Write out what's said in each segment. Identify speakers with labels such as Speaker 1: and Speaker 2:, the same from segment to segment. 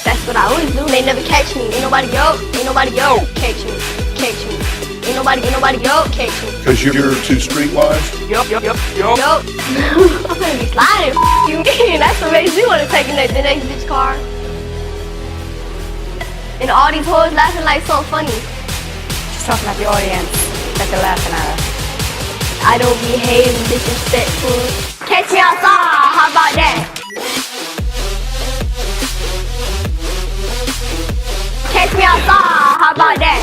Speaker 1: That's what I always do. They never catch me. Ain't nobody catch me. Ain't nobody catch me.
Speaker 2: Cause you're too streetwise?
Speaker 1: Yup. I'm gonna be sliding. You mean? That's what makes me wanna take the next bitch car. And all these hoes laughing like so funny.
Speaker 3: She's talking about the audience that they're laughing at us.
Speaker 1: I don't behave disrespectful. Catch me outside. How about that? Catch me outside, how about that?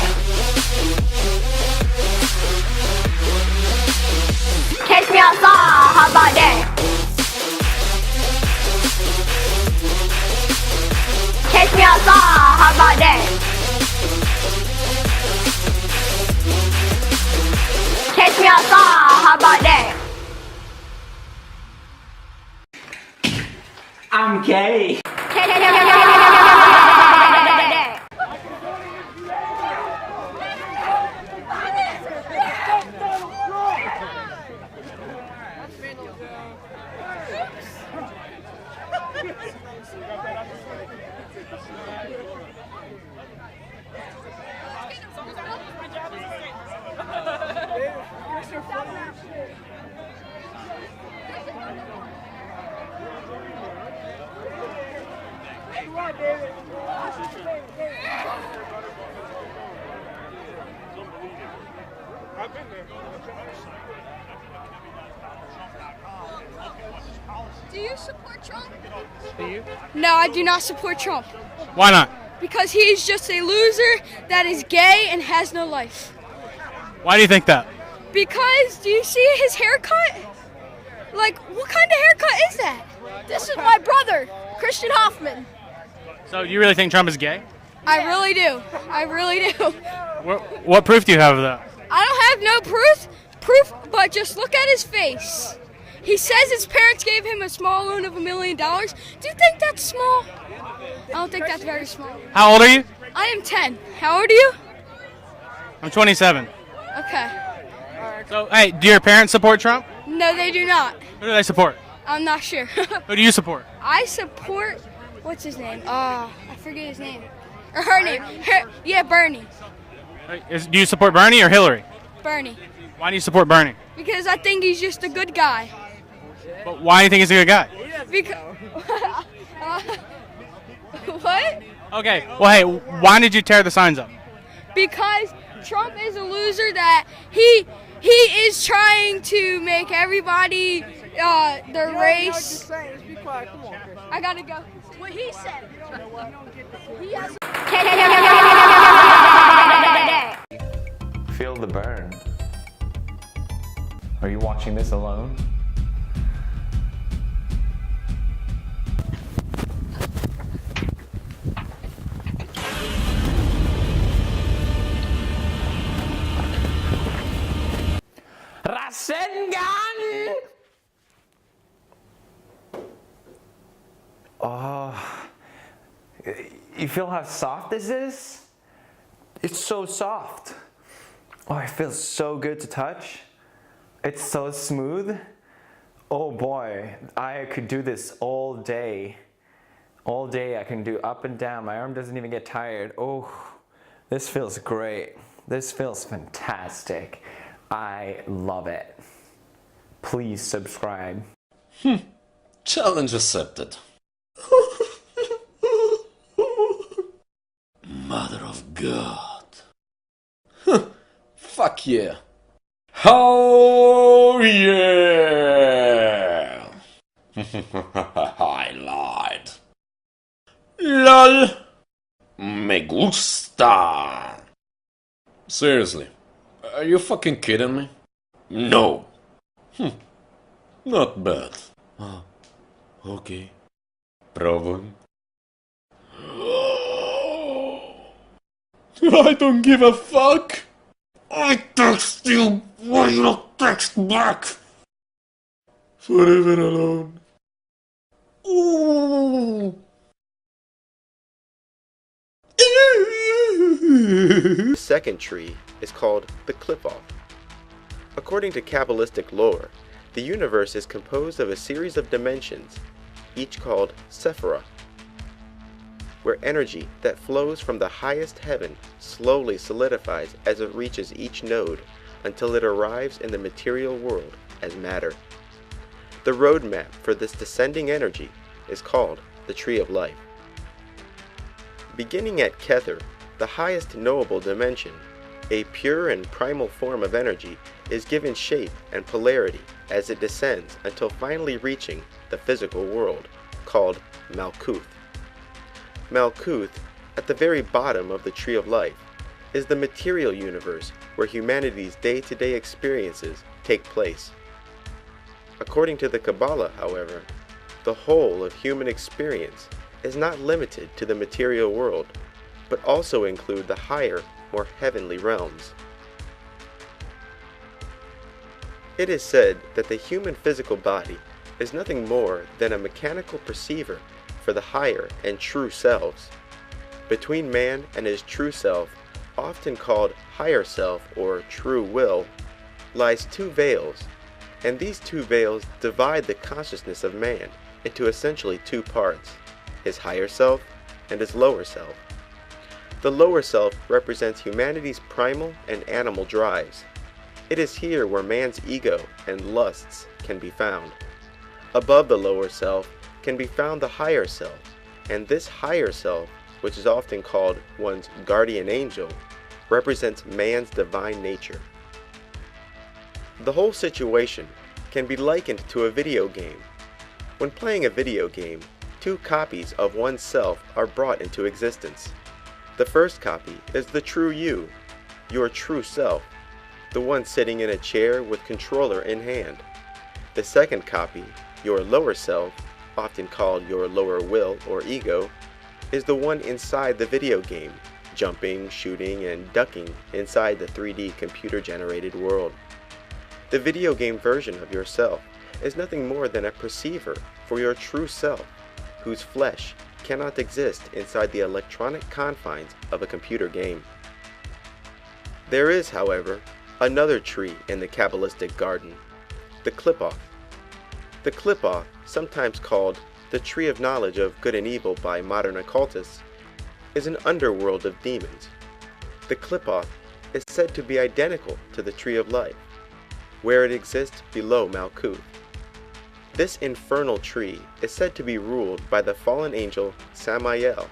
Speaker 1: Catch me outside, how about that? Catch me outside, how about that? Catch me outside, how about that?
Speaker 4: I'm gay.
Speaker 5: Do you support Trump?
Speaker 6: Do you?
Speaker 5: No, I do not support Trump.
Speaker 6: Why not?
Speaker 5: Because he's just a loser that is gay and has no life.
Speaker 6: Why do you think that?
Speaker 5: Because, do you see his haircut? Like, what kind of haircut is that? This is my brother, Christian Hoffman.
Speaker 6: So you really think Trump is gay?
Speaker 5: I really do. I really do.
Speaker 6: What proof do you have of that?
Speaker 5: I don't have no proof, but just look at his face. He says his parents gave him a small loan of $1 million. Do you think that's small? I don't think that's very small.
Speaker 6: How old are you?
Speaker 5: I am 10. How old are you?
Speaker 6: I'm 27.
Speaker 5: Okay.
Speaker 6: So, hey, do your parents support Trump?
Speaker 5: No, they do not.
Speaker 6: Who do they support?
Speaker 5: I'm not sure.
Speaker 6: Who do you support?
Speaker 5: I support, what's his name? I forget his name. Or her name. Bernie.
Speaker 6: Do you support Bernie or Hillary?
Speaker 5: Bernie.
Speaker 6: Why do you support Bernie?
Speaker 5: Because I think he's just a good guy.
Speaker 6: But why do you think he's a good guy?
Speaker 5: Because what?
Speaker 6: Okay, well, hey, why did you tear the signs up?
Speaker 5: Because Trump is a loser that he is trying to make everybody their race. I gotta go. What he said. He has
Speaker 7: Feel the burn. Are you watching this alone? Rasengan! Oh, you feel how soft this is? It's so soft. Oh, it feels so good to touch. It's so smooth. Oh boy, I could do this all day. All day I can do up and down. My arm doesn't even get tired. Oh, this feels great. This feels fantastic. I love it. Please subscribe.
Speaker 8: Challenge accepted. Mother of God. Fuck yeah. Oh yeah. I lied. LOL. Me gusta. Seriously, are you fucking kidding me? No. Not bad. Okay. Pробуем. I don't give a fuck. I text you. Why you not text back? Forever alone. Ooh.
Speaker 9: The second tree is called the clip-off. According to Kabbalistic lore, the universe is composed of a series of dimensions, each called Sephirah. where energy that flows from the highest heaven slowly solidifies as it reaches each node until it arrives in the material world as matter. The roadmap for this descending energy is called the Tree of Life. Beginning at Kether, the highest knowable dimension, a pure and primal form of energy is given shape and polarity as it descends until finally reaching the physical world, called Malkuth. Malkuth, at the very bottom of the Tree of Life, is the material universe where humanity's day-to-day experiences take place. According to the Kabbalah, however, the whole of human experience is not limited to the material world, but also include the higher, more heavenly realms. It is said that the human physical body is nothing more than a mechanical perceiver for the higher and true selves. Between man and his true self, often called higher self or true will, lies two veils, and these two veils divide the consciousness of man into essentially two parts, his higher self and his lower self. The lower self represents humanity's primal and animal drives. It is here where man's ego and lusts can be found. Above the lower self can be found the higher self, and this higher self, which is often called one's guardian angel, represents man's divine nature. The whole situation can be likened to a video game. When playing a video game, two copies of oneself are brought into existence. The first copy is the true you, your true self, the one sitting in a chair with controller in hand. The second copy, your lower self, often called your lower will or ego, is the one inside the video game, jumping, shooting, and ducking inside the 3D computer-generated world. The video game version of yourself is nothing more than a perceiver for your true self, whose flesh cannot exist inside the electronic confines of a computer game. There is, however, another tree in the Kabbalistic garden, the Qliphoth. The Qliphoth, sometimes called the Tree of Knowledge of Good and Evil by modern occultists, is an underworld of demons. The Qliphoth is said to be identical to the Tree of Life, where it exists below Malkuth. This infernal tree is said to be ruled by the fallen angel Samael,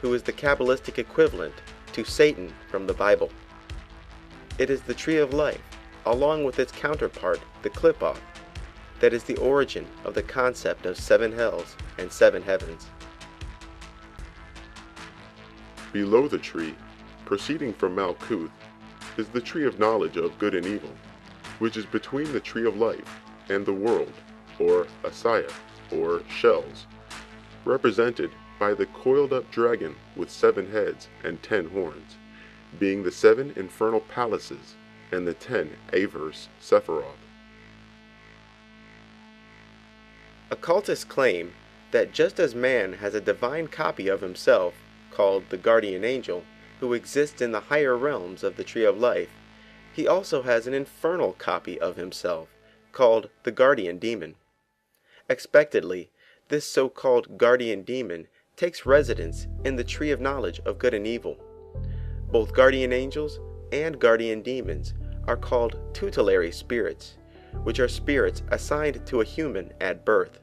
Speaker 9: who is the Kabbalistic equivalent to Satan from the Bible. It is the Tree of Life, along with its counterpart, the Qliphoth, that is the origin of the concept of 7 hells and 7 heavens.
Speaker 2: Below the tree, proceeding from Malkuth, is the Tree of Knowledge of Good and Evil, which is between the Tree of Life and the world, or Asaya, or shells, represented by the coiled-up dragon with 7 heads and 10 horns, being the 7 infernal palaces and the 10 Averse Sephiroth.
Speaker 9: Occultists claim that just as man has a divine copy of himself, called the guardian angel, who exists in the higher realms of the Tree of Life, he also has an infernal copy of himself, called the guardian demon. Expectedly, this so-called guardian demon takes residence in the Tree of Knowledge of Good and Evil. Both guardian angels and guardian demons are called tutelary spirits, which are spirits assigned to a human at birth.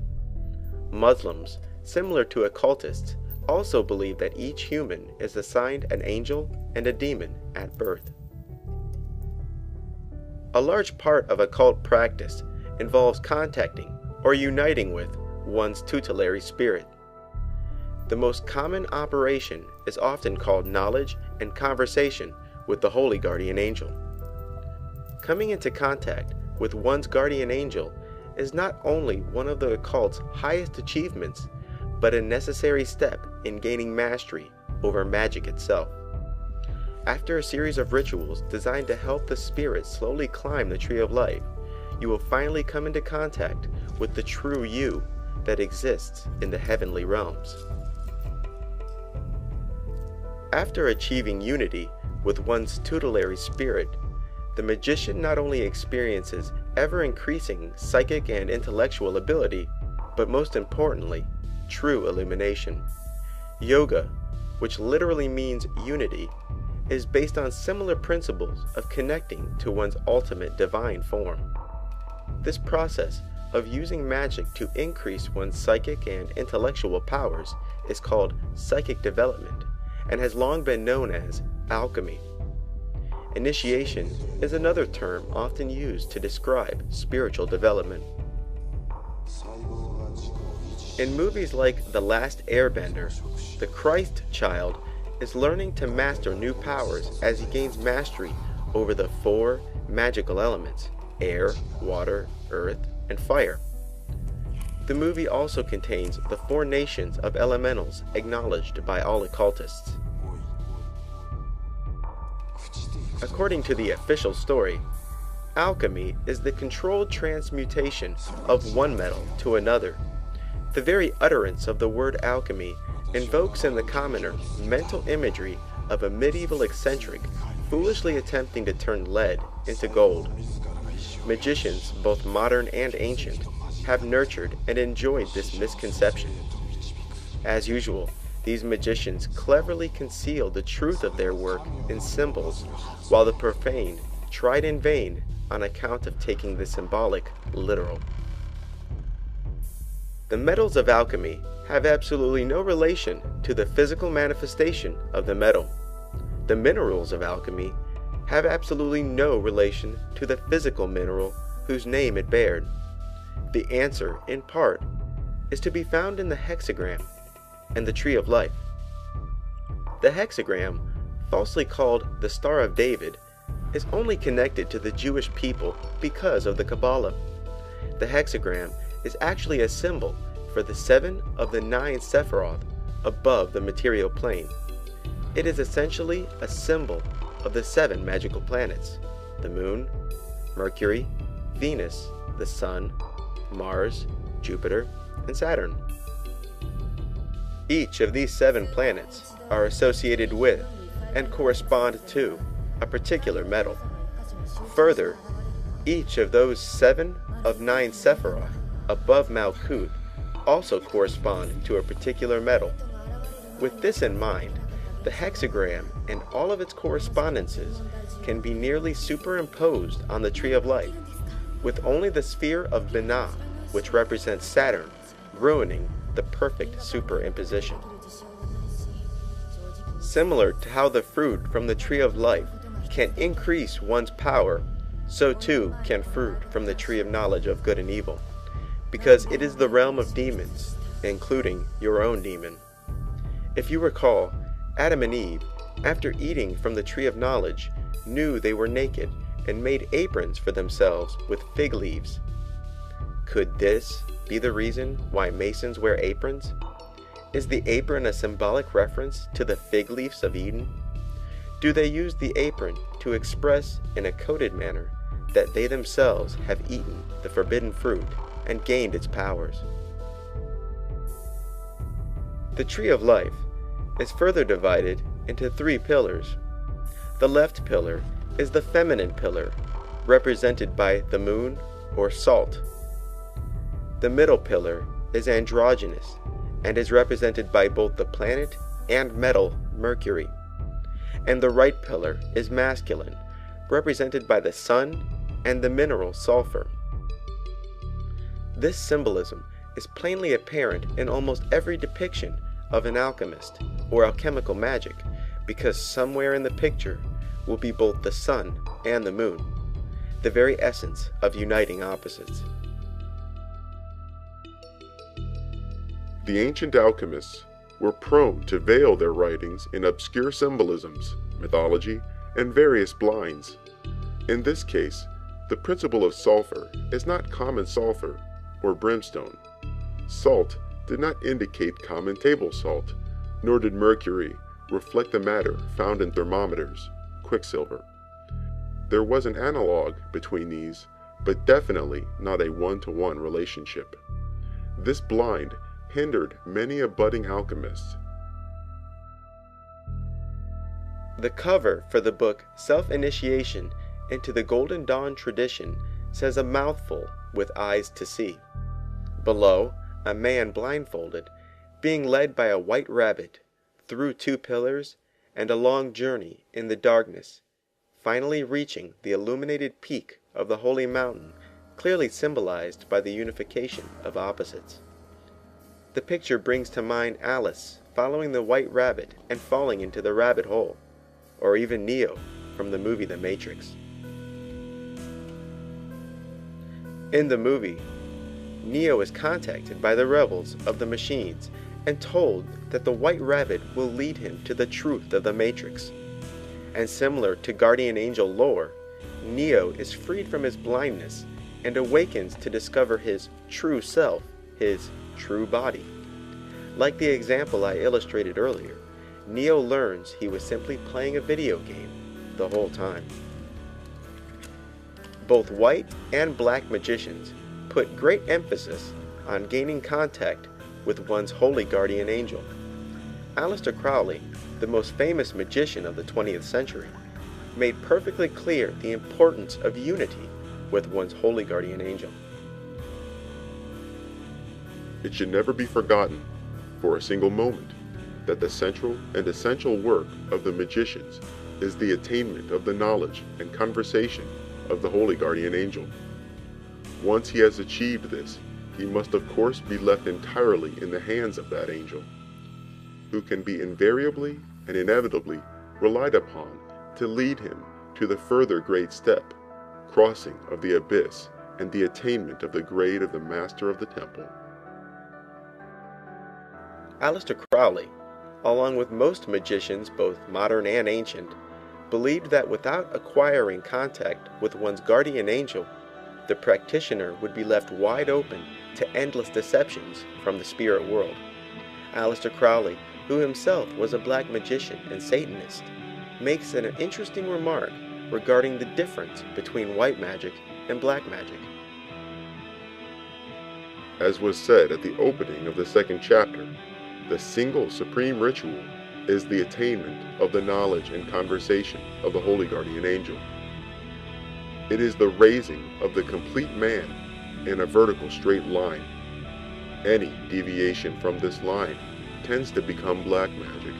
Speaker 9: Muslims, similar to occultists, also believe that each human is assigned an angel and a demon at birth. A large part of occult practice involves contacting or uniting with one's tutelary spirit. The most common operation is often called knowledge and conversation with the holy guardian angel. Coming into contact with one's guardian angel is not only one of the occult's highest achievements, but a necessary step in gaining mastery over magic itself. After a series of rituals designed to help the spirit slowly climb the Tree of Life, you will finally come into contact with the true you that exists in the heavenly realms. After achieving unity with one's tutelary spirit, the magician not only experiences ever-increasing psychic and intellectual ability, but most importantly, true illumination. Yoga, which literally means unity, is based on similar principles of connecting to one's ultimate divine form. This process of using magic to increase one's psychic and intellectual powers is called psychic development and has long been known as alchemy. Initiation is another term often used to describe spiritual development. In movies like The Last Airbender, the Christ child is learning to master new powers as he gains mastery over the 4 magical elements: air, water, earth, and fire. The movie also contains the 4 nations of elementals acknowledged by all occultists. According to the official story, alchemy is the controlled transmutation of one metal to another. The very utterance of the word alchemy invokes in the commoner mental imagery of a medieval eccentric foolishly attempting to turn lead into gold. Magicians, both modern and ancient, have nurtured and enjoyed this misconception. As usual, these magicians cleverly conceal the truth of their work in symbols, while the profane tried in vain on account of taking the symbolic literal. The metals of alchemy have absolutely no relation to the physical manifestation of the metal. The minerals of alchemy have absolutely no relation to the physical mineral whose name it bared. The answer, in part, is to be found in the hexagram and the tree of life. The hexagram, falsely called the Star of David, is only connected to the Jewish people because of the Kabbalah. The hexagram is actually a symbol for the 7 of the 9 Sephiroth above the material plane. It is essentially a symbol of the 7 magical planets: the Moon, Mercury, Venus, the Sun, Mars, Jupiter, and Saturn. Each of these 7 planets are associated with and correspond to a particular metal. Further, each of those 7 of 9 Sephiroth above Malkuth also correspond to a particular metal. With this in mind, the hexagram and all of its correspondences can be nearly superimposed on the Tree of Life, with only the sphere of Binah, which represents Saturn, ruining the perfect superimposition. Similar to how the fruit from the Tree of Life can increase one's power, so too can fruit from the Tree of Knowledge of Good and Evil, because it is the realm of demons, including your own demon. If you recall, Adam and Eve, after eating from the Tree of Knowledge, knew they were naked and made aprons for themselves with fig leaves. Could this be the reason why Masons wear aprons? Is the apron a symbolic reference to the fig leaves of Eden? Do they use the apron to express in a coded manner that they themselves have eaten the forbidden fruit and gained its powers? The Tree of Life is further divided into 3 pillars. The left pillar is the feminine pillar, represented by the moon or salt. The middle pillar is androgynous and is represented by both the planet and metal Mercury. And the right pillar is masculine, represented by the sun and the mineral sulfur. This symbolism is plainly apparent in almost every depiction of an alchemist or alchemical magic, because somewhere in the picture will be both the sun and the moon, the very essence of uniting opposites.
Speaker 2: The ancient alchemists were prone to veil their writings in obscure symbolisms, mythology, and various blinds. In this case, the principle of sulfur is not common sulfur or brimstone. Salt did not indicate common table salt, nor did mercury reflect the matter found in thermometers, quicksilver. There was an analog between these, but definitely not a one-to-one relationship. This blind hindered many a budding alchemist.
Speaker 9: The cover for the book Self-Initiation into the Golden Dawn Tradition says a mouthful with eyes to see. Below, a man blindfolded, being led by a white rabbit through two pillars, and a long journey in the darkness, finally reaching the illuminated peak of the holy mountain, clearly symbolized by the unification of opposites. The picture brings to mind Alice following the white rabbit and falling into the rabbit hole, or even Neo from the movie The Matrix. In the movie, Neo is contacted by the rebels of the machines and told that the white rabbit will lead him to the truth of the Matrix. And similar to Guardian Angel lore, Neo is freed from his blindness and awakens to discover his true self, his true body. Like the example I illustrated earlier, Neo learns he was simply playing a video game the whole time. Both white and black magicians put great emphasis on gaining contact with one's holy guardian angel. Aleister Crowley, the most famous magician of the 20th century, made perfectly clear the importance of unity with one's holy guardian angel.
Speaker 2: It should never be forgotten for a single moment that the central and essential work of the magicians is the attainment of the knowledge and conversation of the holy guardian angel. Once he has achieved this, he must of course be left entirely in the hands of that angel, who can be invariably and inevitably relied upon to lead him to the further great step, crossing of the abyss and the attainment of the grade of the Master of the Temple.
Speaker 9: Aleister Crowley, along with most magicians both modern and ancient, believed that without acquiring contact with one's guardian angel, the practitioner would be left wide open to endless deceptions from the spirit world. Aleister Crowley, who himself was a black magician and Satanist, makes an interesting remark regarding the difference between white magic and black magic.
Speaker 2: As was said at the opening of the second chapter, the single supreme ritual is the attainment of the knowledge and conversation of the holy guardian angel. It is the raising of the complete man in a vertical straight line. Any deviation from this line tends to become black magic.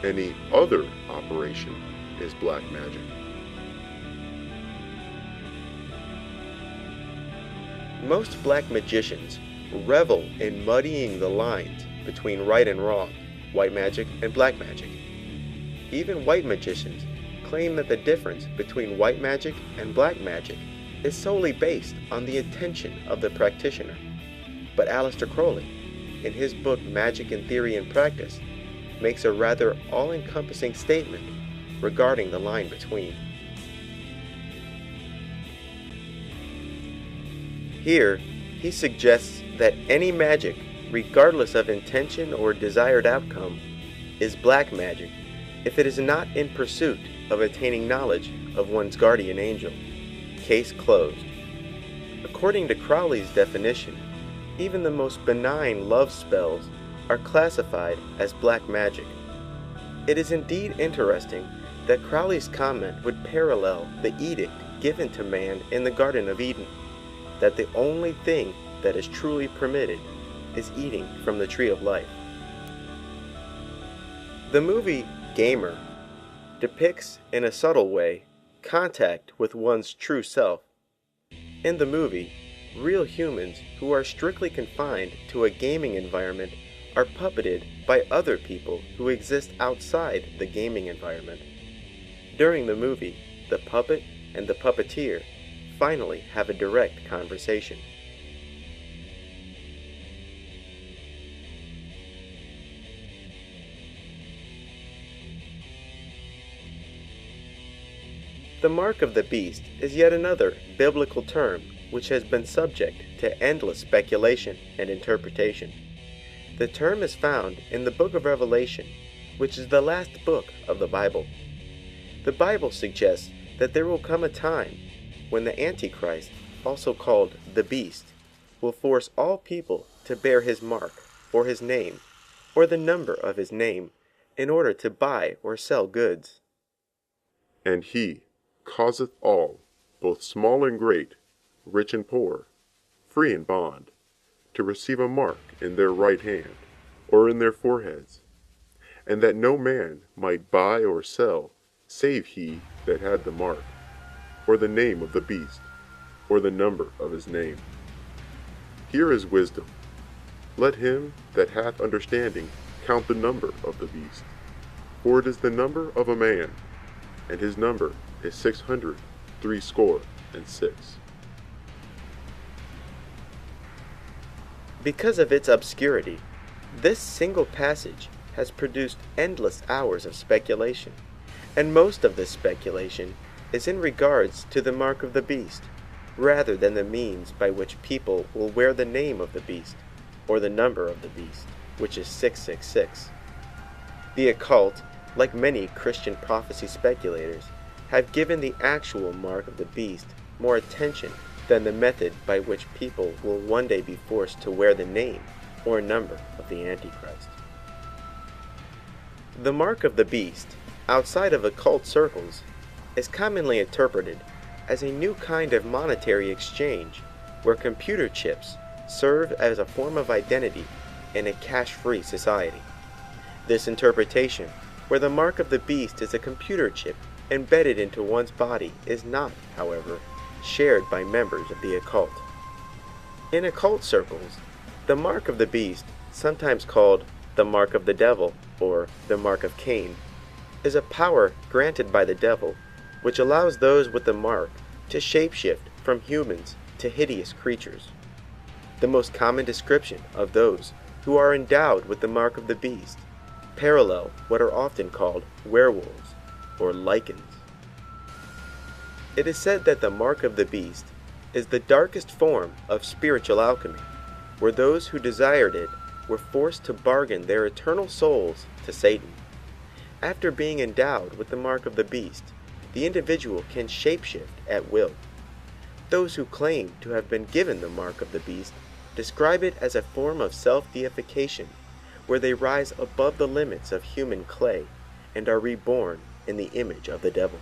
Speaker 2: Any other operation is black magic.
Speaker 9: Most black magicians revel in muddying the lines between right and wrong, white magic and black magic. Even white magicians claim that the difference between white magic and black magic is solely based on the intention of the practitioner. But Aleister Crowley, in his book Magic in Theory and Practice, makes a rather all-encompassing statement regarding the line between. Here, he suggests that any magic, regardless of intention or desired outcome, is black magic if it is not in pursuit of attaining knowledge of one's guardian angel. Case closed. According to Crowley's definition, even the most benign love spells are classified as black magic. It is indeed interesting that Crowley's comment would parallel the edict given to man in the Garden of Eden, that the only thing that is truly permitted is eating from the tree of life. The movie Gamer depicts in a subtle way contact with one's true self. In the movie, real humans who are strictly confined to a gaming environment are puppeted by other people who exist outside the gaming environment. During the movie, the puppet and the puppeteer finally have a direct conversation. The mark of the beast is yet another biblical term which has been subject to endless speculation and interpretation. The term is found in the book of Revelation, which is the last book of the Bible. The Bible suggests that there will come a time when the Antichrist, also called the beast, will force all people to bear his mark, or his name, or the number of his name, in order to buy or sell goods.
Speaker 2: And he causeth all, both small and great, rich and poor, free and bond, to receive a mark in their right hand, or in their foreheads, and that no man might buy or sell, save he that had the mark, or the name of the beast, or the number of his name. Here is wisdom. Let him that hath understanding count the number of the beast, for it is the number of a man, and his number is 666.
Speaker 9: Because of its obscurity, this single passage has produced endless hours of speculation, and most of this speculation is in regards to the mark of the beast, rather than the means by which people will wear the name of the beast, or the number of the beast, which is 666. The occult, like many Christian prophecy speculators, have given the actual mark of the beast more attention than the method by which people will one day be forced to wear the name or number of the Antichrist. The mark of the beast, outside of occult circles, is commonly interpreted as a new kind of monetary exchange where computer chips serve as a form of identity in a cash-free society. This interpretation, where the mark of the beast is a computer chip embedded into one's body, is not, however, shared by members of the occult. In occult circles, the mark of the beast, sometimes called the mark of the devil or the mark of Cain, is a power granted by the devil which allows those with the mark to shapeshift from humans to hideous creatures. The most common description of those who are endowed with the mark of the beast parallel what are often called werewolves or lycans. It is said that the mark of the beast is the darkest form of spiritual alchemy, where those who desired it were forced to bargain their eternal souls to Satan. After being endowed with the mark of the beast, the individual can shapeshift at will. Those who claim to have been given the mark of the beast describe it as a form of self-deification, where they rise above the limits of human clay and are reborn in the image of the devil.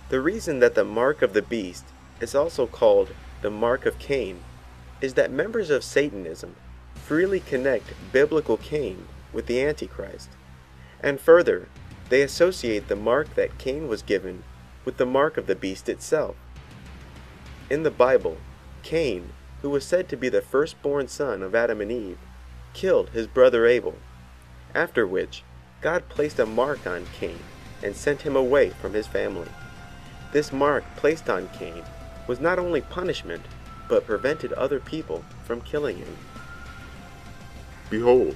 Speaker 9: The reason that the mark of the beast is also called the mark of Cain is that members of Satanism freely connect biblical Cain with the Antichrist, and further, they associate the mark that Cain was given with the mark of the beast itself. In the Bible, Cain, who was said to be the firstborn son of Adam and Eve, killed his brother Abel, after which God placed a mark on Cain and sent him away from his family. This mark placed on Cain was not only punishment, but prevented other people from killing him.
Speaker 2: Behold,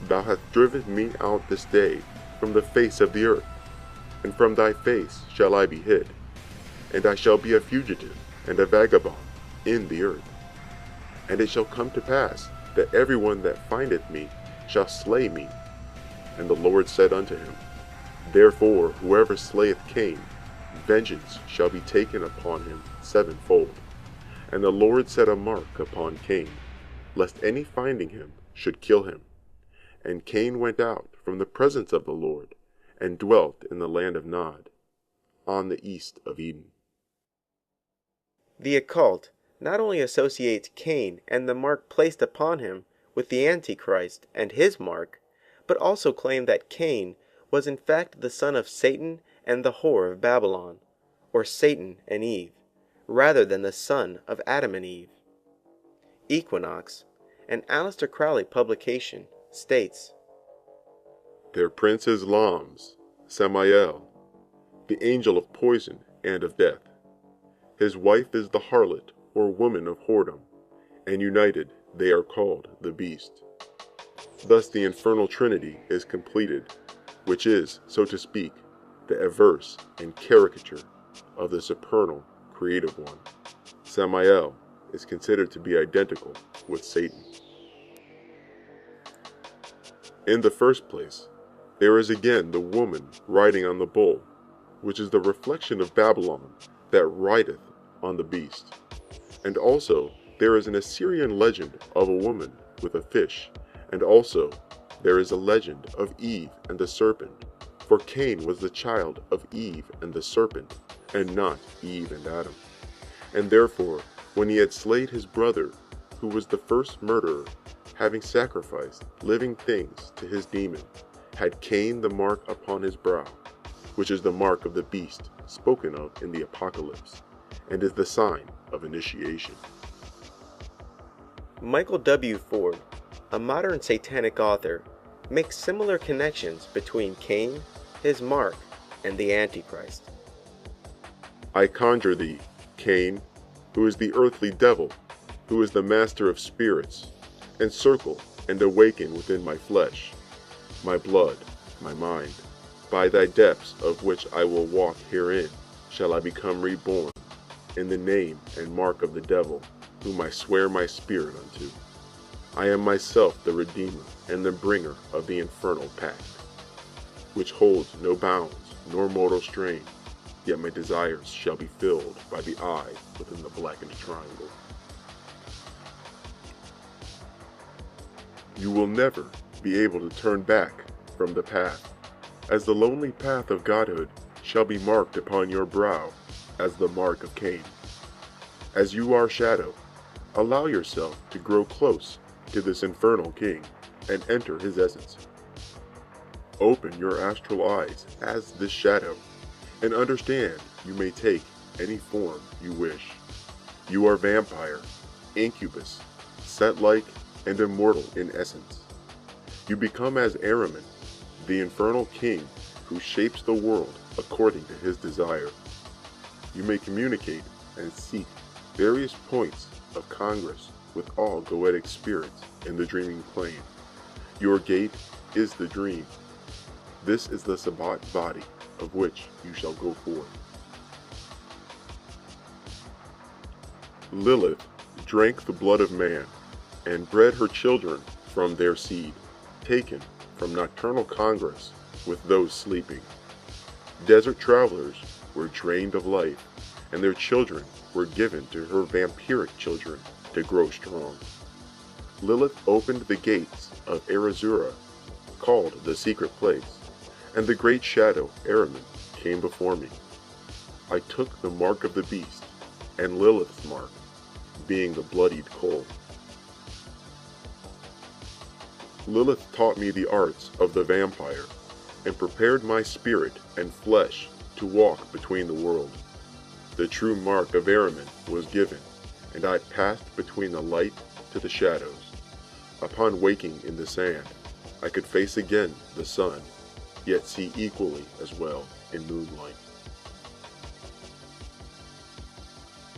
Speaker 2: thou hast driven me out this day from the face of the earth, and from thy face shall I be hid, and I shall be a fugitive and a vagabond in the earth. And it shall come to pass that everyone that findeth me shall slay me. And the Lord said unto him, Therefore whoever slayeth Cain, vengeance shall be taken upon him sevenfold. And the Lord set a mark upon Cain, lest any finding him should kill him. And Cain went out from the presence of the Lord, and dwelt in the land of Nod, on the east of Eden.
Speaker 9: The occult not only associates Cain and the mark placed upon him with the Antichrist and his mark, but also claim that Cain was in fact the son of Satan and the whore of Babylon, or Satan and Eve, rather than the son of Adam and Eve. Equinox, an Aleister Crowley publication, states,
Speaker 2: Their prince is Lams, Samael, the angel of poison and of death. His wife is the harlot, or woman of whoredom, and united they are called the beast. Thus the infernal trinity is completed, which is, so to speak, the averse and caricature of the supernal creative one. Samael is considered to be identical with Satan. In the first place, there is again the woman riding on the bull, which is the reflection of Babylon that rideth on the beast. And also there is an Assyrian legend of a woman with a fish, and also there is a legend of Eve and the serpent, for Cain was the child of Eve and the serpent, and not Eve and Adam. And therefore, when he had slayed his brother, who was the first murderer, having sacrificed living things to his demon, had Cain the mark upon his brow, which is the mark of the beast spoken of in the Apocalypse, and is the sign of initiation.
Speaker 9: Michael W. Ford, a modern satanic author, makes similar connections between Cain, his mark, and the Antichrist.
Speaker 2: I conjure thee, Cain, who is the earthly devil, who is the master of spirits, encircle and awaken within my flesh, my blood, my mind. By thy depths of which I will walk herein shall I become reborn, in the name and mark of the devil, whom I swear my spirit unto. I am myself the Redeemer and the bringer of the infernal pact, which holds no bounds nor mortal strain, yet my desires shall be filled by the eye within the blackened triangle. You will never be able to turn back from the path, as the lonely path of godhood shall be marked upon your brow as the mark of Cain. As you are shadow, allow yourself to grow close to this infernal king and enter his essence. Open your astral eyes as this shadow and understand you may take any form you wish. You are vampire, incubus, set-like, and immortal in essence. You become as Ahriman, the infernal king who shapes the world according to his desire. You may communicate and seek various points of congress with all goetic spirits in the dreaming plane. Your gate is the dream. This is the Sabbat body of which you shall go forth. Lilith drank the blood of man and bred her children from their seed, taken from nocturnal congress with those sleeping. Desert travelers were drained of life, and their children were given to her vampiric children to grow strong. Lilith opened the gates of Arazura, called the secret place, and the great shadow Ahriman came before me. I took the mark of the beast, and Lilith's mark, being the bloodied coal. Lilith taught me the arts of the vampire, and prepared my spirit and flesh to walk between the world. The true mark of Ahriman was given, and I passed between the light to the shadows. Upon waking in the sand, I could face again the sun, yet see equally as well in moonlight.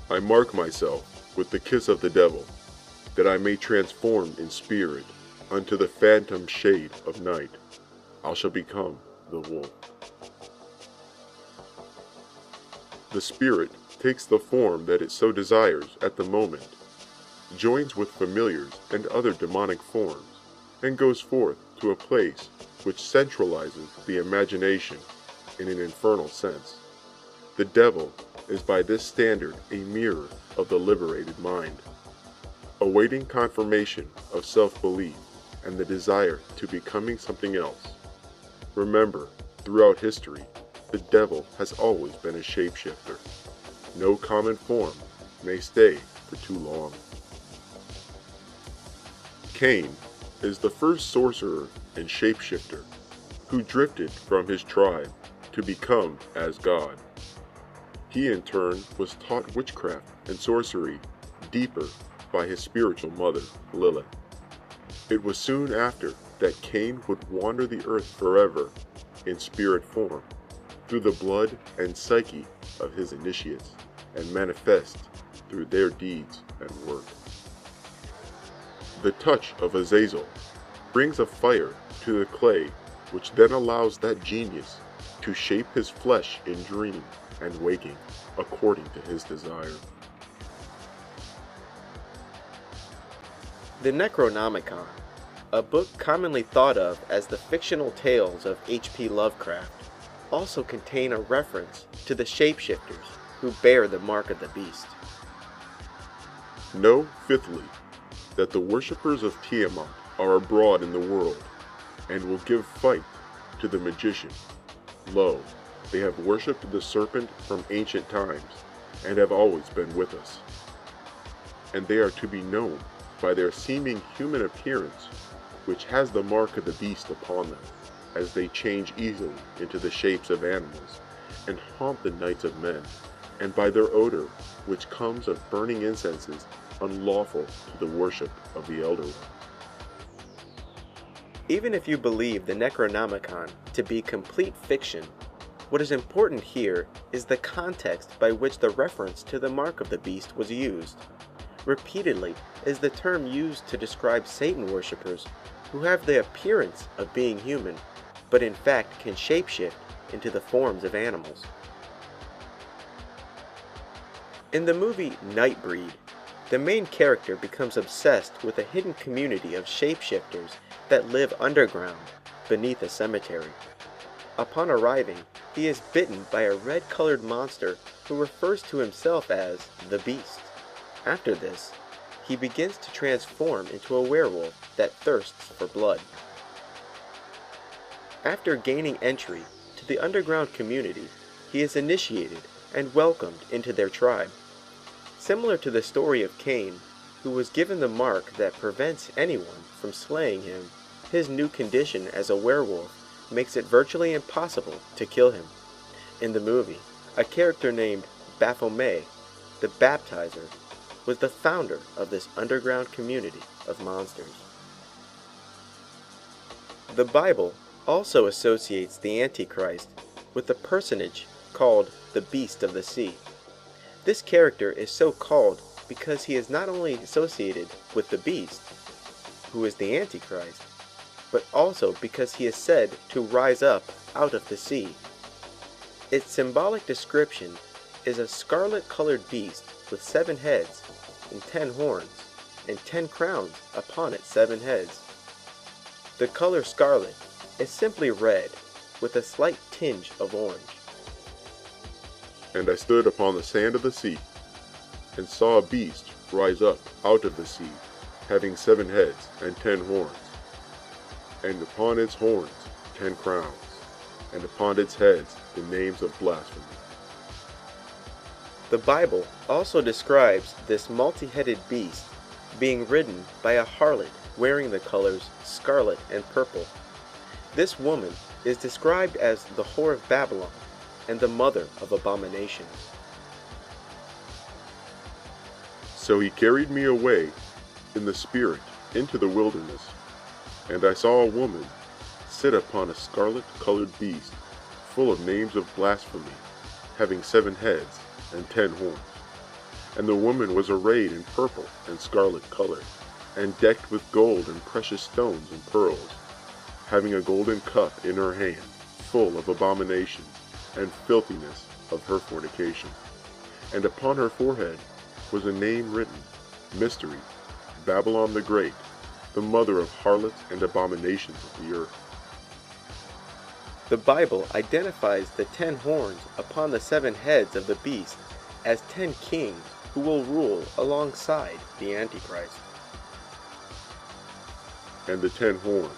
Speaker 2: I mark myself with the kiss of the devil, that I may transform in spirit unto the phantom shade of night. I shall become the wolf. The spirit takes the form that it so desires at the moment, joins with familiars and other demonic forms, and goes forth to a place which centralizes the imagination in an infernal sense. The devil is by this standard a mirror of the liberated mind, awaiting confirmation of self-belief and the desire to becoming something else. Remember, throughout history, the devil has always been a shapeshifter. No common form may stay for too long. Cain is the first sorcerer and shapeshifter who drifted from his tribe to become as God. He in turn was taught witchcraft and sorcery deeper by his spiritual mother, Lilith. It was soon after that Cain would wander the earth forever in spirit form, through the blood and psyche of his initiates, and manifest through their deeds and work. The touch of Azazel brings a fire to the clay, which then allows that genius to shape his flesh in dream and waking according to his desire.
Speaker 9: The Necronomicon, a book commonly thought of as the fictional tales of H.P. Lovecraft, also contain a reference to the shapeshifters who bear the mark of the beast.
Speaker 2: Know, fifthly, that the worshippers of Tiamat are abroad in the world, and will give fight to the magician. Lo, they have worshipped the serpent from ancient times, and have always been with us. And they are to be known by their seeming human appearance, which has the mark of the beast upon them, as they change easily into the shapes of animals, and haunt the nights of men, and by their odor, which comes of burning incenses unlawful to the worship of the Elder One.
Speaker 9: Even if you believe the Necronomicon to be complete fiction, what is important here is the context by which the reference to the mark of the beast was used. Repeatedly is the term used to describe Satan worshippers who have the appearance of being human, but in fact can shapeshift into the forms of animals. In the movie Nightbreed, the main character becomes obsessed with a hidden community of shapeshifters that live underground beneath a cemetery. Upon arriving, he is bitten by a red-colored monster who refers to himself as the Beast. After this, he begins to transform into a werewolf that thirsts for blood. After gaining entry to the underground community, he is initiated and welcomed into their tribe. Similar to the story of Cain, who was given the mark that prevents anyone from slaying him, his new condition as a werewolf makes it virtually impossible to kill him. In the movie, a character named Baphomet, the Baptizer, was the founder of this underground community of monsters. The Bible also associates the Antichrist with a personage called the Beast of the Sea. This character is so called because he is not only associated with the beast, who is the Antichrist, but also because he is said to rise up out of the sea. Its symbolic description is a scarlet-colored beast with 7 heads and 10 horns, and 10 crowns upon its 7 heads. The color scarlet is simply red, with a slight tinge of orange.
Speaker 2: And I stood upon the sand of the sea, and saw a beast rise up out of the sea, having 7 heads and 10 horns, and upon its horns 10 crowns, and upon its heads the names of blasphemy.
Speaker 9: The Bible also describes this multi-headed beast being ridden by a harlot wearing the colors scarlet and purple. This woman is described as the whore of Babylon and the mother of abominations.
Speaker 2: So he carried me away in the spirit into the wilderness, and I saw a woman sit upon a scarlet-colored beast, full of names of blasphemy, having 7 heads and 10 horns. And the woman was arrayed in purple and scarlet color, and decked with gold and precious stones and pearls, having a golden cup in her hand, full of abomination and filthiness of her fornication. And upon her forehead was a name written, Mystery, Babylon the Great, the mother of harlots and abominations of the earth.
Speaker 9: The Bible identifies the 10 horns upon the 7 heads of the beast as 10 kings who will rule alongside the Antichrist.
Speaker 2: And the 10 horns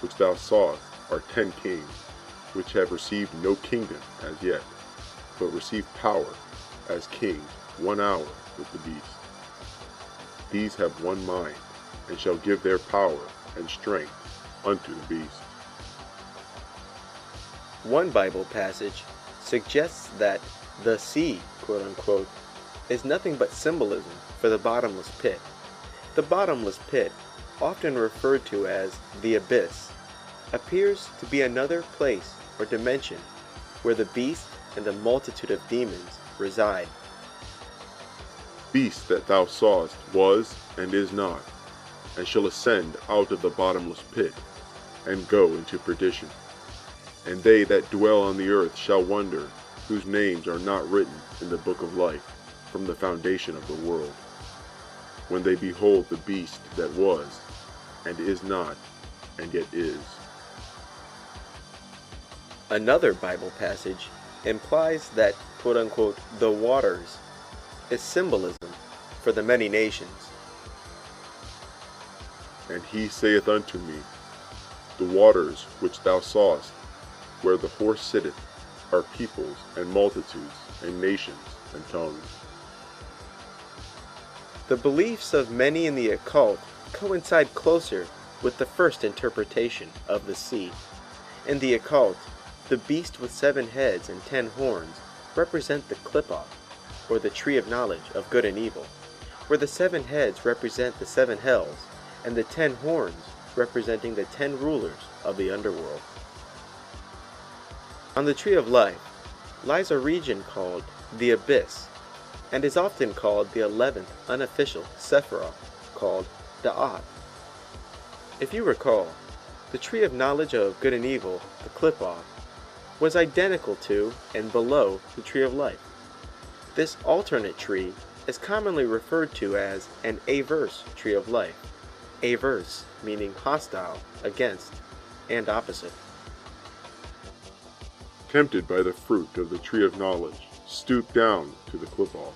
Speaker 2: which thou sawest are 10 kings, which have received no kingdom as yet, but receive power as kings 1 hour with the beast. These have one mind, and shall give their power and strength unto the beast.
Speaker 9: One Bible passage suggests that the sea, quote-unquote, is nothing but symbolism for the bottomless pit. The bottomless pit, often referred to as the abyss, appears to be another place or dimension where the beast and the multitude of demons reside.
Speaker 2: Beast that thou sawest was and is not, and shall ascend out of the bottomless pit, and go into perdition. And they that dwell on the earth shall wonder, whose names are not written in the book of life from the foundation of the world, when they behold the beast that was, and is not, and yet is.
Speaker 9: Another Bible passage implies that, quote-unquote, the waters is symbolism for the many nations.
Speaker 2: And he saith unto me, The waters which thou sawest, where the horse sitteth, are peoples and multitudes and nations and tongues.
Speaker 9: The beliefs of many in the occult coincide closer with the first interpretation of the sea. In the occult, the beast with 7 heads and 10 horns represent the Qliphoth, or the tree of knowledge of good and evil, where the 7 heads represent the 7 hells, and the 10 horns representing the 10 rulers of the underworld. On the tree of life lies a region called the Abyss, and is often called the 11th unofficial Sephiroth, called Da'at. If you recall, the tree of knowledge of good and evil, the Qliphoth, was identical to and below the tree of life. This alternate tree is commonly referred to as an averse tree of life, averse meaning hostile, against, and opposite.
Speaker 2: Tempted by the fruit of the tree of knowledge, stooped down to the Qliphoth.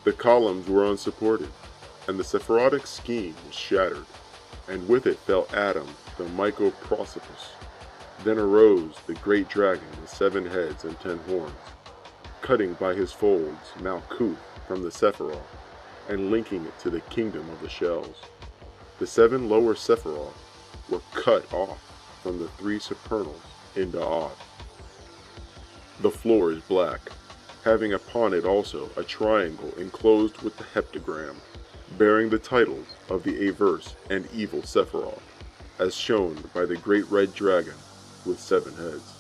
Speaker 2: The columns were unsupported, and the Sephirotic scheme was shattered, and with it fell Adam, the Mycoprosopus. Then arose the great dragon with 7 heads and 10 horns, cutting by his folds Malkuth from the Sephiroth, and linking it to the kingdom of the shells. The 7 lower Sephiroth were cut off from the 3 supernals in Da'at. The floor is black, having upon it also a triangle enclosed with the heptagram, bearing the titles of the averse and evil Sephiroth, as shown by the great red dragon with 7 heads.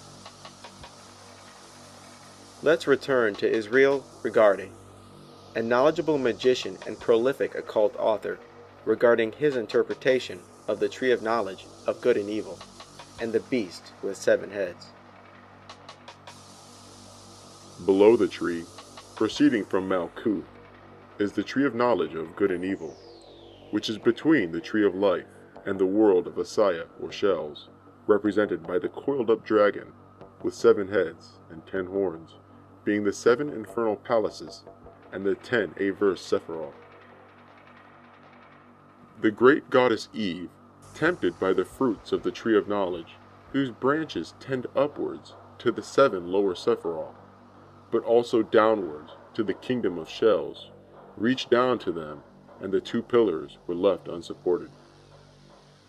Speaker 9: Let's return to Israel Regardie, a knowledgeable magician and prolific occult author, regarding his interpretation of the tree of knowledge of good and evil, and the beast with 7 heads.
Speaker 2: Below the tree, proceeding from Malkuth, is the tree of knowledge of good and evil, which is between the tree of life and the world of Asaya or shells, represented by the coiled-up dragon with 7 heads and 10 horns, being the 7 infernal palaces and the 10 averse Sephiroth. The great goddess Eve, tempted by the fruits of the tree of knowledge, whose branches tend upwards to the 7 lower Sephiroth, but also downwards to the kingdom of shells, reached down to them, and the 2 pillars were left unsupported.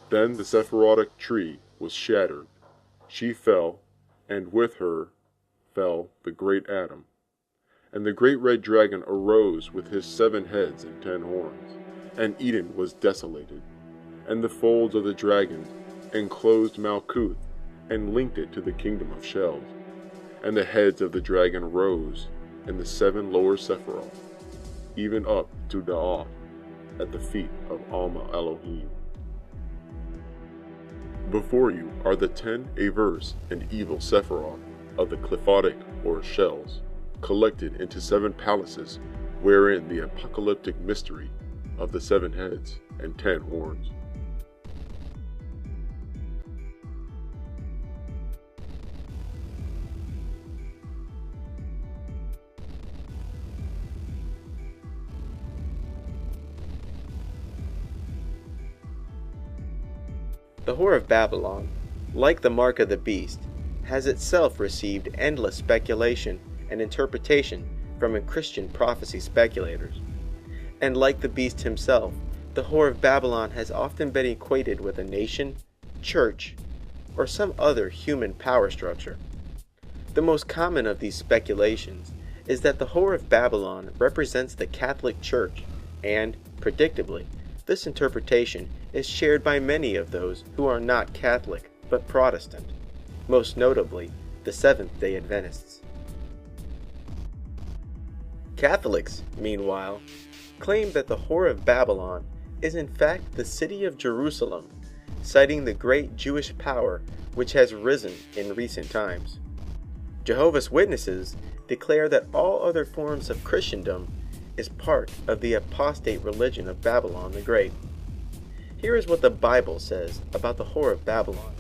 Speaker 2: Then the Sephirotic tree was shattered. She fell, and with her fell the great Adam. And the great red dragon arose with his 7 heads and 10 horns, and Eden was desolated. And the folds of the dragon enclosed Malkuth, and linked it to the kingdom of shells. And the heads of the dragon rose, and the 7 lower Sephiroth, even up to Da'at, at the feet of Alma Elohim. Before you are the 10 averse and evil Sephiroth of the Qliphotic or shells, collected into 7 palaces, wherein the apocalyptic mystery of the 7 heads and 10 horns.
Speaker 9: The Whore of Babylon, like the Mark of the Beast, has itself received endless speculation and interpretation from Christian prophecy speculators. And like the beast himself, the Whore of Babylon has often been equated with a nation, church, or some other human power structure. The most common of these speculations is that the Whore of Babylon represents the Catholic Church, and, predictably, this interpretation is shared by many of those who are not Catholic but Protestant, most notably the Seventh-day Adventists. Catholics, meanwhile, claim that the Whore of Babylon is in fact the city of Jerusalem, citing the great Jewish power which has risen in recent times. Jehovah's Witnesses declare that all other forms of Christendom is part of the apostate religion of Babylon the Great. Here is what the Bible says about the Whore of Babylon.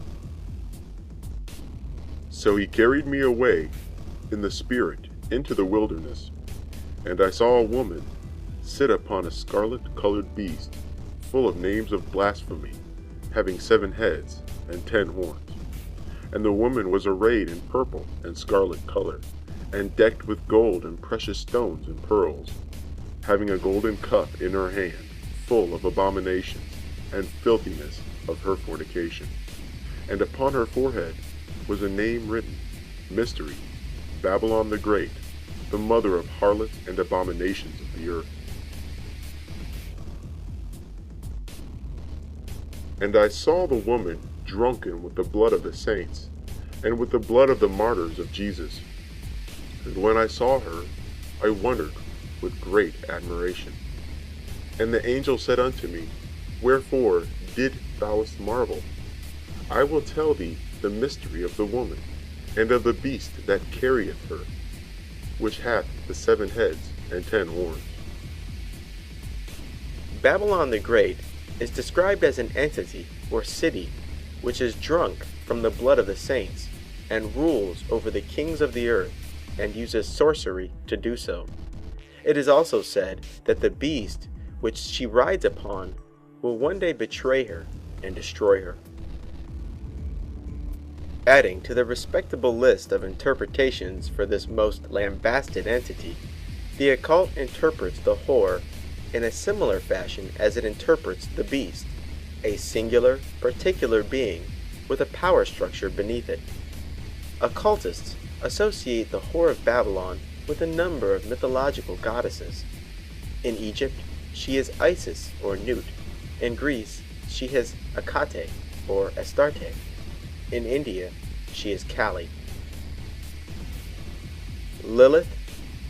Speaker 2: So he carried me away in the spirit into the wilderness, and I saw a woman sit upon a scarlet-colored beast, full of names of blasphemy, having 7 heads and 10 horns. And the woman was arrayed in purple and scarlet color, and decked with gold and precious stones and pearls. having a golden cup in her hand, full of abominations and filthiness of her fornication. And upon her forehead was a name written, Mystery, Babylon the Great, the mother of harlots and abominations of the earth. And I saw the woman drunken with the blood of the saints, and with the blood of the martyrs of Jesus. And when I saw her, I wondered with great admiration. And the angel said unto me, Wherefore didst thou marvel? I will tell thee the mystery of the woman, and of the beast that carrieth her, which hath the 7 heads and 10 horns.
Speaker 9: Babylon the Great is described as an entity or city which is drunk from the blood of the saints and rules over the kings of the earth and uses sorcery to do so. It is also said that the beast which she rides upon will one day betray her and destroy her. Adding to the respectable list of interpretations for this most lambasted entity, the occult interprets the whore in a similar fashion as it interprets the beast, a singular, particular being with a power structure beneath it. Occultists associate the whore of Babylon with a number of mythological goddesses. In Egypt, she is Isis or Nut. In Greece, she is Hecate or Astarte. In India, she is Kali. Lilith,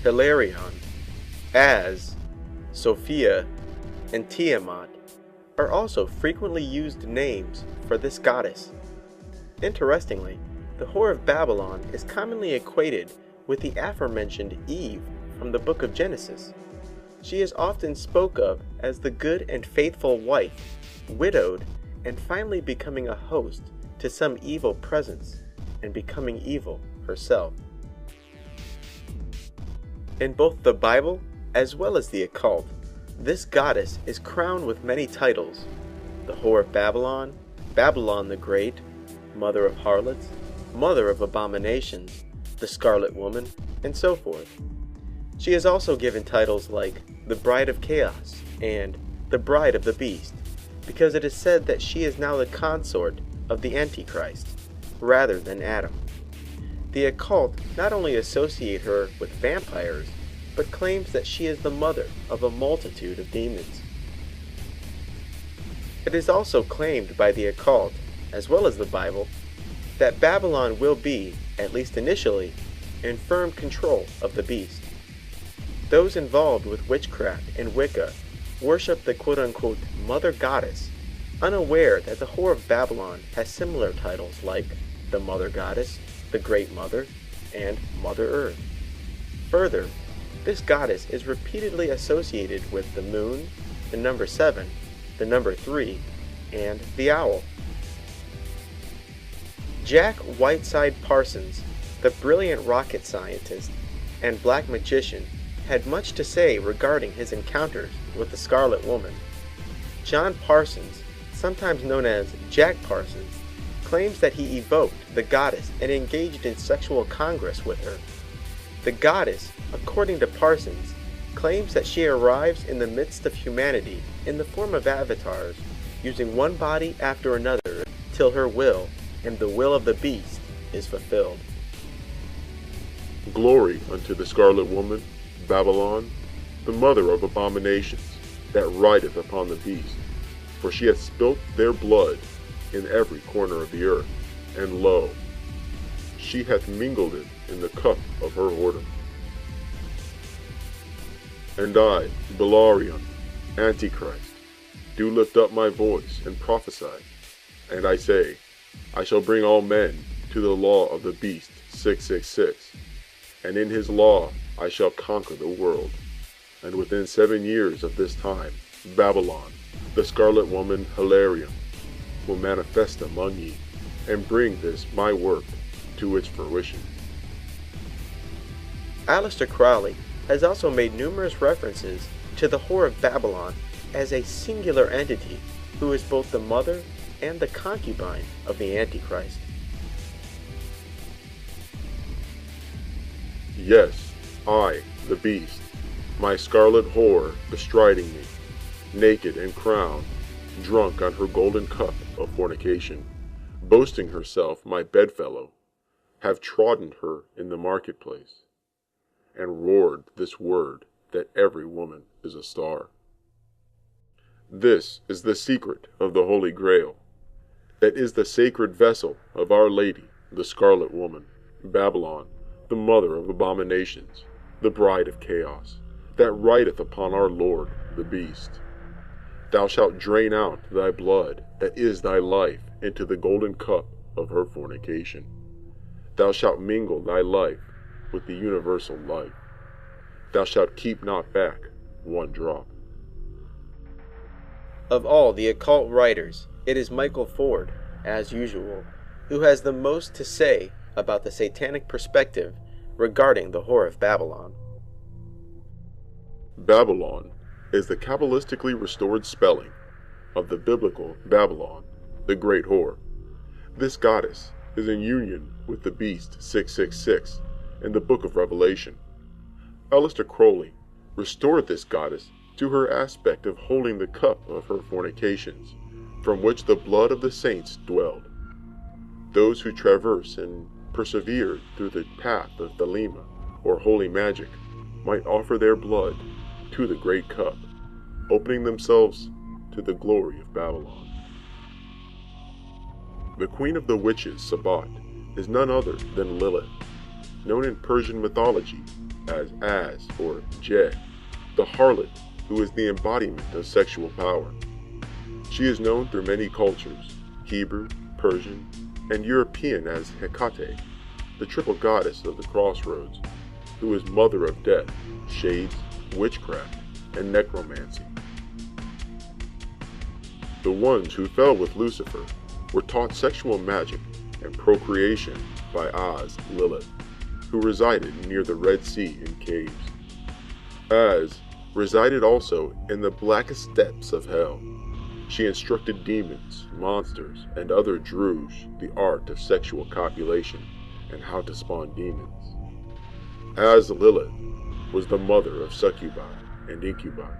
Speaker 9: Hilarion, Az, Sophia, and Tiamat are also frequently used names for this goddess. Interestingly, the whore of Babylon is commonly equated with the aforementioned Eve from the book of Genesis. She is often spoke of as the good and faithful wife, widowed, and finally becoming a host to some evil presence and becoming evil herself. In both the Bible as well as the occult, this goddess is crowned with many titles: the whore of Babylon, Babylon the Great, mother of harlots, mother of abominations, the Scarlet Woman, and so forth. She is also given titles like the Bride of Chaos and the Bride of the Beast, because it is said that she is now the consort of the Antichrist, rather than Adam. The occult not only associate her with vampires, but claims that she is the mother of a multitude of demons. It is also claimed by the occult, as well as the Bible, that Babylon will be, at least initially, in firm control of the beast. Those involved with witchcraft and Wicca worship the quote-unquote mother goddess, unaware that the whore of Babylon has similar titles like the Mother Goddess, the Great Mother, and Mother Earth. Further, this goddess is repeatedly associated with the moon, the number 7, the number 3, and the owl. Jack Whiteside Parsons, the brilliant rocket scientist and black magician, had much to say regarding his encounters with the Scarlet Woman. John Parsons, sometimes known as Jack Parsons, claims that he evoked the goddess and engaged in sexual congress with her. The goddess, according to Parsons, claims that she arrives in the midst of humanity in the form of avatars, using one body after another till her will and the will of the beast is fulfilled.
Speaker 2: Glory unto the Scarlet Woman, Babylon, the mother of abominations, that rideth upon the beast. For she hath spilt their blood in every corner of the earth, and lo, she hath mingled it in the cup of her whoredom. And I, Belarion, Antichrist, do lift up my voice and prophesy, and I say, I shall bring all men to the law of the beast 666, and in his law I shall conquer the world. And within 7 years of this time, Babylon, the Scarlet Woman Hilarion, will manifest among ye, and bring this my work to its fruition.
Speaker 9: Aleister Crowley has also made numerous references to the whore of Babylon as a singular entity who is both the mother and the concubine of the Antichrist.
Speaker 2: Yes, I, the beast, my scarlet whore bestriding me, naked and crowned, drunk on her golden cup of fornication, boasting herself my bedfellow, have trodden her in the marketplace, and roared this word that every woman is a star. This is the secret of the Holy Grail, that is the sacred vessel of Our Lady, the Scarlet Woman, Babylon, the mother of abominations, the bride of chaos, that rideth upon our Lord, the beast. Thou shalt drain out thy blood, that is thy life, into the golden cup of her fornication. Thou shalt mingle thy life with the universal life. Thou shalt keep not back one drop.
Speaker 9: Of all the occult writers, it is Michael Ford, as usual, who has the most to say about the satanic perspective regarding the Whore of Babylon.
Speaker 2: Babylon is the Kabbalistically restored spelling of the biblical Babylon, the Great Whore. This goddess is in union with the beast 666 in the book of Revelation. Aleister Crowley restored this goddess to her aspect of holding the cup of her fornications, from which the blood of the saints dwelled. Those who traverse and persevere through the path of Thelema, or holy magic, might offer their blood to the great cup, opening themselves to the glory of Babylon. The queen of the witches, Sabat, is none other than Lilith, known in Persian mythology as or Je, the harlot who is the embodiment of sexual power. She is known through many cultures, Hebrew, Persian, and European as Hecate, the triple goddess of the crossroads, who is mother of death, shades, witchcraft, and necromancy. The ones who fell with Lucifer were taught sexual magic and procreation by Az, Lilith, who resided near the Red Sea in caves. Az resided also in the blackest depths of hell. She instructed demons, monsters, and other Druze the art of sexual copulation and how to spawn demons. Az Lilith was the mother of succubi and incubi,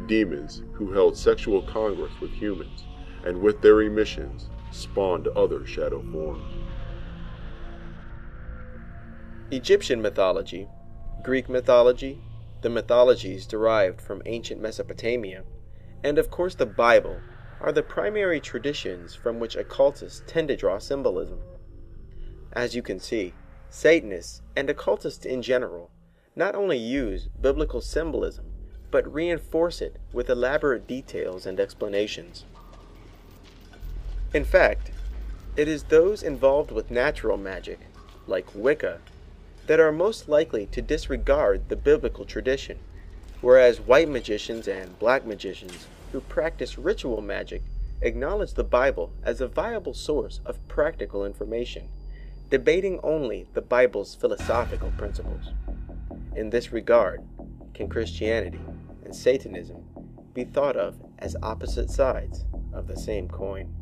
Speaker 2: demons who held sexual congress with humans and with their emissions spawned other shadow forms.
Speaker 9: Egyptian mythology, Greek mythology, the mythologies derived from ancient Mesopotamia, and of course the Bible are the primary traditions from which occultists tend to draw symbolism. As you can see, Satanists and occultists in general not only use biblical symbolism, but reinforce it with elaborate details and explanations. In fact, it is those involved with natural magic, like Wicca, that are most likely to disregard the biblical tradition, whereas white magicians and black magicians who practice ritual magic acknowledge the Bible as a viable source of practical information, debating only the Bible's philosophical principles. In this regard, can Christianity and Satanism be thought of as opposite sides of the same coin?